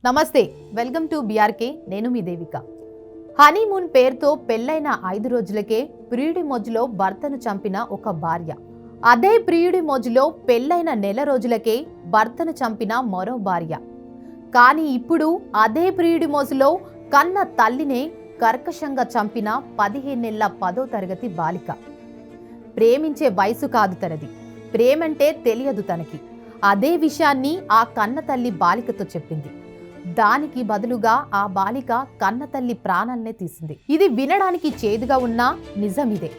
నమస్తే, welcome to BRK. నేను మీ Devika. Honeymoon పేరుతో పెళ్లైన 5 రోజులకే ప్రియుడి మోజులో భర్తను చంపిన ఒక భార్య. అదే ప్రియుడి మోజులో పెళ్లైన నెల రోజులకే భర్తను చంపిన మరో భార్య. కానీ ఇప్పుడు అదే ప్రియుడి మోజులో కన్న తల్లినే కర్కశంగా చంపిన 15 నెలల 10వ తరగతి బాలిక. ప్రేమించే వయసు కాదు తనది, ప్రేమంటే తెలియదు తనకి. అదే విషయాన్ని ఆ కన్న తల్లి బాలికతో చెప్పింది. దానికి బదులుగా ఆ బాలిక కన్న తల్లి ప్రాణాలనే తీసింది. ఇది వినడానికి చేదుగా ఉన్నా నిజం ఇదే.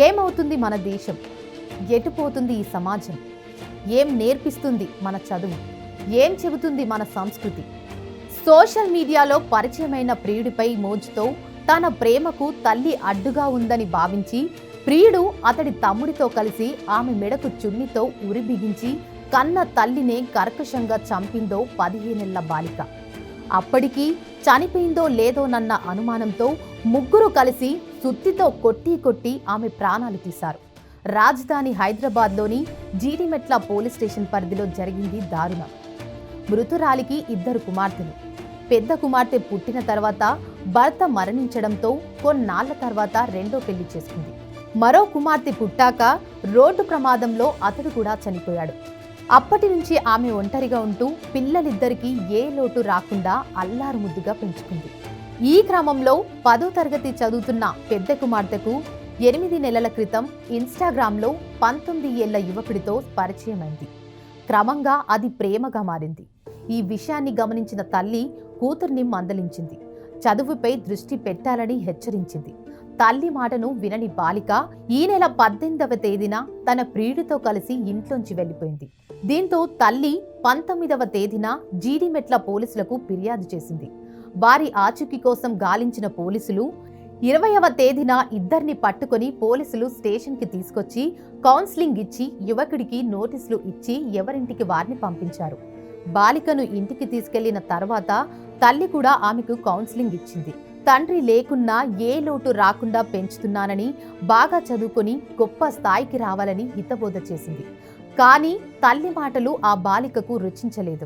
ఏమవుతుంది మన దేశం? ఎటుపోతుంది ఈ సమాజం? ఏం నేర్పిస్తుంది మన చదువు? ఏం చెబుతుంది మన సంస్కృతి? సోషల్ మీడియాలో పరిచయమైన ప్రియుడిపై మోజుతో తన ప్రేమకు తల్లి అడ్డుగా ఉందని భావించి ప్రియుడు అతడి తమ్ముడితో కలిసి ఆమె మెడకు చున్నితో ఉరి బిగించి కన్న తల్లినే కర్కశంగా చంపిందో 15 నెలల బాలిక. అప్పటికి చనిపోయిందో లేదోనన్న అనుమానంతో ముగ్గురు కలిసి సుత్తితో కొట్టి ఆమె ప్రాణాలు తీశారు. రాజధాని హైదరాబాద్లోని జీడిమెట్ల పోలీస్ స్టేషన్ పరిధిలో జరిగింది దారుణం. మృతురాలికి 2 కుమార్తెలు. పెద్ద కుమార్తె పుట్టిన తర్వాత భర్త మరణించడంతో కొన్నాళ్ల తర్వాత రెండో పెళ్లి చేసుకుంది. మరో కుమార్తె పుట్టాక రోడ్డు ప్రమాదంలో అతడు కూడా చనిపోయాడు. అప్పటి నుంచి ఆమె ఒంటరిగా ఉంటూ పిల్లలిద్దరికీ ఏ లోటు రాకుండా అల్లారు ముద్దుగా పెంచుకుంది. ఈ క్రమంలో 10వ తరగతి చదువుతున్న పెద్ద కుమార్తెకు 8 నెలల క్రితం ఇన్స్టాగ్రామ్లో 19 ఏళ్ల యువకుడితో పరిచయమైంది. క్రమంగా అది ప్రేమగా మారింది. ఈ విషయాన్ని గమనించిన తల్లి కూతుర్ని మందలించింది. చదువుపై దృష్టి పెట్టాలని హెచ్చరించింది. తల్లి మాటను వినని బాలిక ఈ నెల 18వ తేదీన తన ప్రియుడితో కలిసి ఇంట్లోంచి వెళ్లిపోయింది. దీంతో తల్లి 19వ తేదీన జీడిమెట్ల పోలీసులకు ఫిర్యాదు చేసింది. వారి ఆచూకీ కోసం గాలించిన పోలీసులు 20వ తేదీన ఇద్దరిని పట్టుకొని పోలీసులు స్టేషన్కి తీసుకొచ్చి కౌన్సిలింగ్ ఇచ్చి యువకుడికి నోటీసులు ఇచ్చి ఎవరింటికి వారిని పంపించారు. బాలికను ఇంటికి తీసుకెళ్లిన తర్వాత తల్లి కూడా ఆమెకు కౌన్సిలింగ్ ఇచ్చింది. తండ్రి లేకున్నా ఏ లోటు రాకుండా పెంచుతున్నానని, బాగా చదువుకొని గొప్ప స్థాయికి రావాలని హితబోధ చేసింది. కానీ తల్లి మాటలు ఆ బాలికకు రుచించలేదు.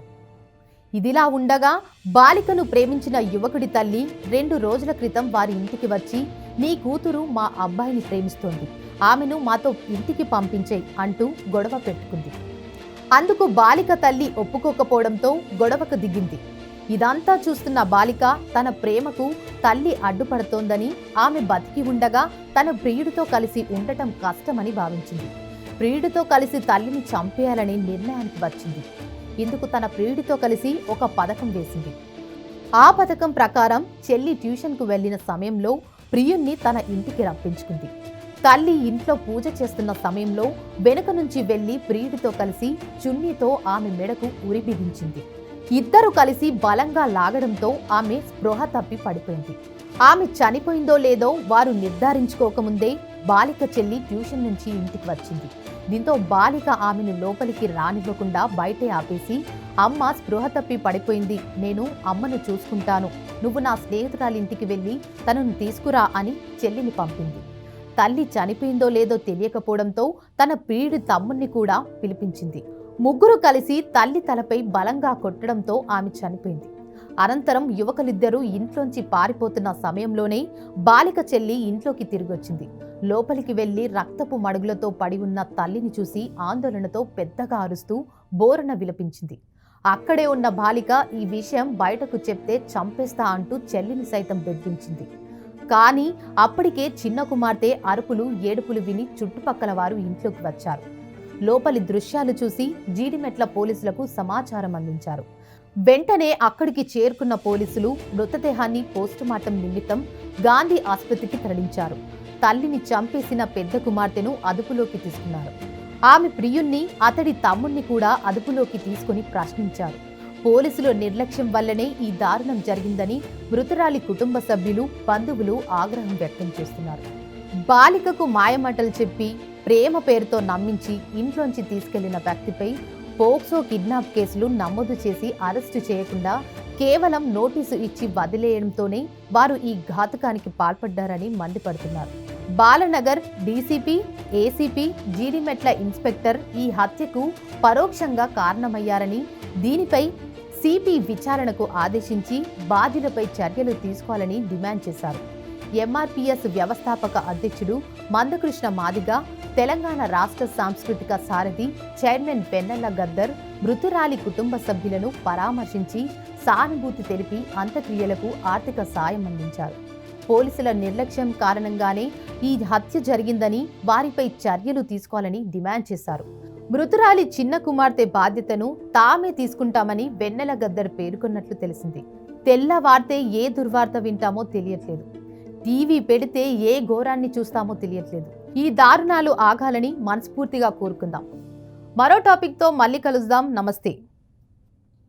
ఇదిలా ఉండగా బాలికను ప్రేమించిన యువకుడి తల్లి 2 రోజుల క్రితం వారి ఇంటికి వచ్చి, నీ కూతురు మా అబ్బాయిని ప్రేమిస్తోంది, ఆమెను మాతో ఇంటికి పంపించేయ్ అంటూ గొడవ పెట్టుకుంది. అందుకు బాలిక తల్లి ఒప్పుకోకపోవడంతో గొడవకు దిగింది. ఇదంతా చూస్తున్న బాలిక తన ప్రేమకు తల్లి అడ్డుపడుతోందని, ఆమె బతికి ఉండగా తన ప్రియుడితో కలిసి ఉండటం కష్టమని భావించింది. ప్రియుడితో కలిసి తల్లిని చంపేయాలని నిర్ణయానికి వచ్చింది. ఇందుకు తన ప్రియుడితో కలిసి ఒక పథకం వేసింది. ఆ పథకం ప్రకారం చెల్లి ట్యూషన్కు వెళ్లిన సమయంలో ప్రియుణ్ణి తన ఇంటికి రప్పించుకుంది. తల్లి ఇంట్లో పూజ చేస్తున్న సమయంలో వెనుక నుంచి వెళ్లి ప్రియుడితో కలిసి చున్నీతో ఆమె మెడకు ఉరి బిగించింది. ఇద్దరు కలిసి బలంగా లాగడంతో ఆమె స్పృహ తప్పి పడిపోయింది. ఆమె చనిపోయిందో లేదో వారు నిర్ధారించుకోకముందే బాలిక చెల్లి ట్యూషన్ నుంచి ఇంటికి వచ్చింది. దీంతో బాలిక ఆమెను లోపలికి రానివ్వకుండా బయటే ఆపేసి, అమ్మ స్పృహ తప్పి పడిపోయింది, నేను అమ్మను చూసుకుంటాను, నువ్వు నా స్నేహితురాలి ఇంటికి వెళ్ళి తనను తీసుకురా అని చెల్లిని పంపింది. తల్లి చనిపోయిందో లేదో తెలియకపోవడంతో తన ప్రియుడి తమ్ముణ్ణి కూడా పిలిపించింది. ముగ్గురు కలిసి తల్లి తలపై బలంగా కొట్టడంతో ఆమె చనిపోయింది. అనంతరం యువకులిద్దరూ ఇంట్లోంచి పారిపోతున్న సమయంలోనే బాలిక చెల్లి ఇంట్లోకి తిరిగొచ్చింది. లోపలికి వెళ్లి రక్తపు మడుగులతో పడి ఉన్న తల్లిని చూసి ఆందోళనతో పెద్దగా అరుస్తూ బోరన విలపించింది. అక్కడే ఉన్న బాలిక ఈ విషయం బయటకు చెప్తే చంపేస్తా అంటూ చెల్లిని సైతం బెదిరించింది. కానీ అప్పటికే చిన్న కుమార్తె అరుపులు ఏడుపులు విని చుట్టుపక్కల వారు ఇంట్లోకి వచ్చారు. లోపలి దృశ్యాలు చూసి జీడిమెట్ల పోలీసులకు సమాచారం అందించారు. వెంటనే అక్కడికి చేరుకున్న పోలీసులు మృతదేహాన్ని పోస్టుమార్టం నిమిత్తం గాంధీ ఆసుపత్రికి తరలించారు. తల్లిని చంపేసిన పెద్ద కుమార్తెను అదుపులోకి తీసుకున్నారు. ఆమె ప్రియుణ్ణి, అతడి తమ్ముణ్ణి కూడా అదుపులోకి తీసుకుని ప్రశ్నించారు. పోలీసుల నిర్లక్ష్యం వల్లనే ఈ దారుణం జరిగిందని మృతురాలి కుటుంబ సభ్యులు, బంధువులు ఆగ్రహం వ్యక్తం చేస్తున్నారు. బాలికకు మాయమాటలు చెప్పి ప్రేమ పేరుతో నమ్మించి ఇంట్లోంచి తీసుకెళ్లిన వ్యక్తిపై పోక్సో కిడ్నాప్ కేసులు నమోదు చేసి అరెస్టు చేయకుండా కేవలం నోటీసు ఇచ్చి వదిలేయడంతోనే వారు ఈ ఘాతుకానికి పాల్పడ్డారని మండిపడుతున్నారు. Balanagar DCP, ACP, Jeedimetla inspector ఈ హత్యకు పరోక్షంగా కారణమయ్యారని, దీనిపై సిపి విచారణకు ఆదేశించి బాధ్యులపై చర్యలు తీసుకోవాలని డిమాండ్ చేశారు. ఎంఆర్పీఎస్ వ్యవస్థాపక అధ్యక్షుడు మందకృష్ణ మాదిగ, తెలంగాణ రాష్ట్ర సాంస్కృతిక సారథి చైర్మన్ పెన్నెల గద్దర్ మృతురాలి కుటుంబ సభ్యులను పరామర్శించి సానుభూతి తెలిపి అంత్యక్రియలకు ఆర్థిక సాయం అందించారు. పోలీసుల నిర్లక్ష్యం కారణంగానే ఈ హత్య జరిగిందని, వారిపై చర్యలు తీసుకోవాలని డిమాండ్ చేశారు. మృతురాలి చిన్న కుమార్తె బాధ్యతను తామే తీసుకుంటామని వెన్నెల గద్దర్ పేర్కొన్నట్లు తెలిసింది. తెల్లవార్తే ఏ దుర్వార్త వింటామో తెలియట్లేదు. టీవీ పెడితే ఏ ఘోరాన్ని చూస్తామో తెలియట్లేదు. ఈ దారుణాలు ఆగాలని మనస్ఫూర్తిగా కోరుకుందాం. మరో టాపిక్తో మళ్ళీ కలుద్దాం. నమస్తే.